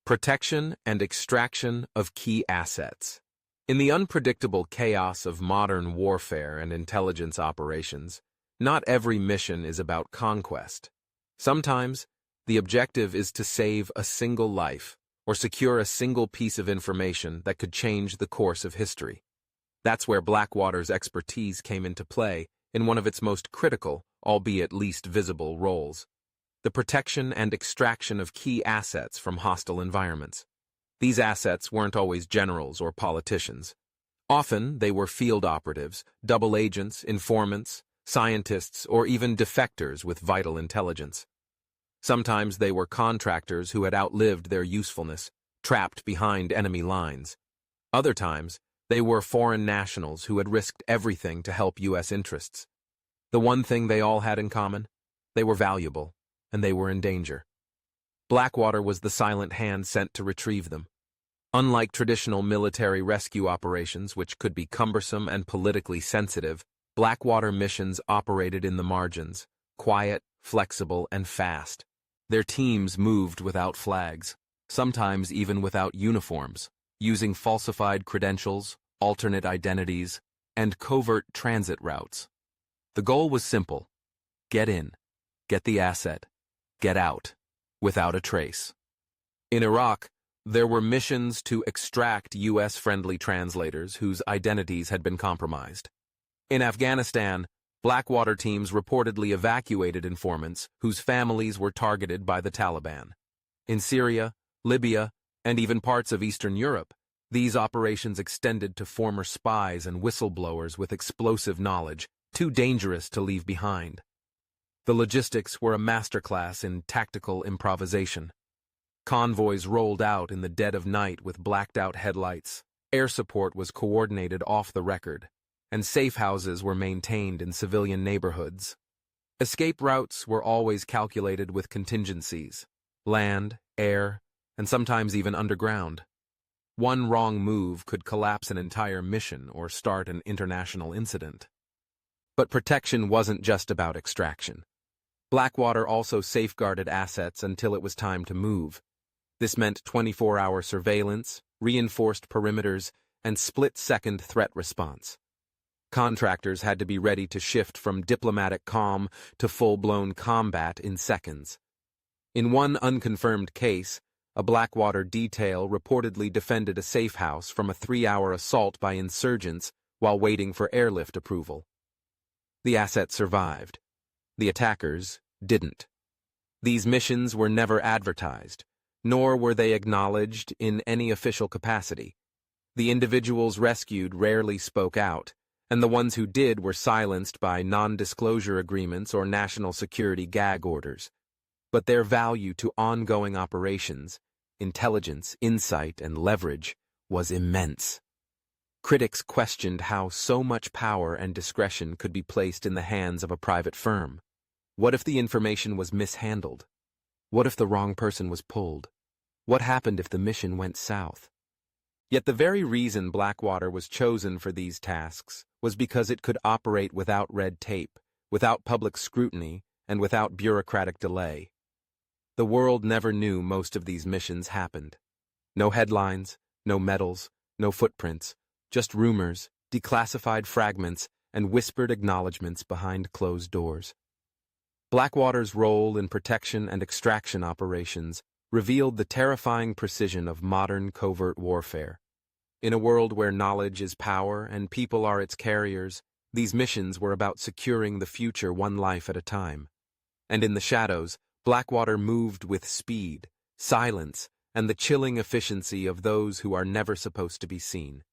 Protection and extraction of key assets. In the unpredictable chaos of modern warfare and intelligence operations, not every mission is about conquest. Sometimes, the objective is to save a single life or secure a single piece of information that could change the course of history. That's where Blackwater's expertise came into play in one of its most critical, albeit least visible, roles: the protection and extraction of key assets from hostile environments. These assets weren't always generals or politicians. Often, they were field operatives, double agents, informants, scientists, or even defectors with vital intelligence. Sometimes they were contractors who had outlived their usefulness, trapped behind enemy lines. Other times, they were foreign nationals who had risked everything to help U.S. interests. The one thing they all had in common: they were valuable, and they were in danger. Blackwater was the silent hand sent to retrieve them. Unlike traditional military rescue operations, which could be cumbersome and politically sensitive, Blackwater missions operated in the margins, quiet, flexible, and fast. Their teams moved without flags, sometimes even without uniforms, using falsified credentials, alternate identities, and covert transit routes. The goal was simple: get in, get the asset, get out, without a trace. In Iraq, there were missions to extract U.S.-friendly translators whose identities had been compromised. In Afghanistan, Blackwater teams reportedly evacuated informants whose families were targeted by the Taliban. In Syria, Libya, and even parts of Eastern Europe, these operations extended to former spies and whistleblowers with explosive knowledge, too dangerous to leave behind. The logistics were a masterclass in tactical improvisation. Convoys rolled out in the dead of night with blacked-out headlights, air support was coordinated off the record, and safe houses were maintained in civilian neighborhoods. Escape routes were always calculated with contingencies: land, air, and sometimes even underground. One wrong move could collapse an entire mission or start an international incident. But protection wasn't just about extraction. Blackwater also safeguarded assets until it was time to move. This meant 24-hour surveillance, reinforced perimeters, and split-second threat response. Contractors had to be ready to shift from diplomatic calm to full-blown combat in seconds. In one unconfirmed case, a Blackwater detail reportedly defended a safe house from a 3-hour assault by insurgents while waiting for airlift approval. The asset survived. The attackers didn't. These missions were never advertised, nor were they acknowledged in any official capacity. The individuals rescued rarely spoke out, and the ones who did were silenced by non-disclosure agreements or national security gag orders. But their value to ongoing operations, intelligence, insight, and leverage was immense. Critics questioned how so much power and discretion could be placed in the hands of a private firm. What if the information was mishandled? What if the wrong person was pulled? What happened if the mission went south? Yet the very reason Blackwater was chosen for these tasks was because it could operate without red tape, without public scrutiny, and without bureaucratic delay. The world never knew most of these missions happened. No headlines, no medals, no footprints, just rumors, declassified fragments, and whispered acknowledgments behind closed doors. Blackwater's role in protection and extraction operations revealed the terrifying precision of modern covert warfare. In a world where knowledge is power and people are its carriers, these missions were about securing the future one life at a time. And in the shadows, Blackwater moved with speed, silence, and the chilling efficiency of those who are never supposed to be seen.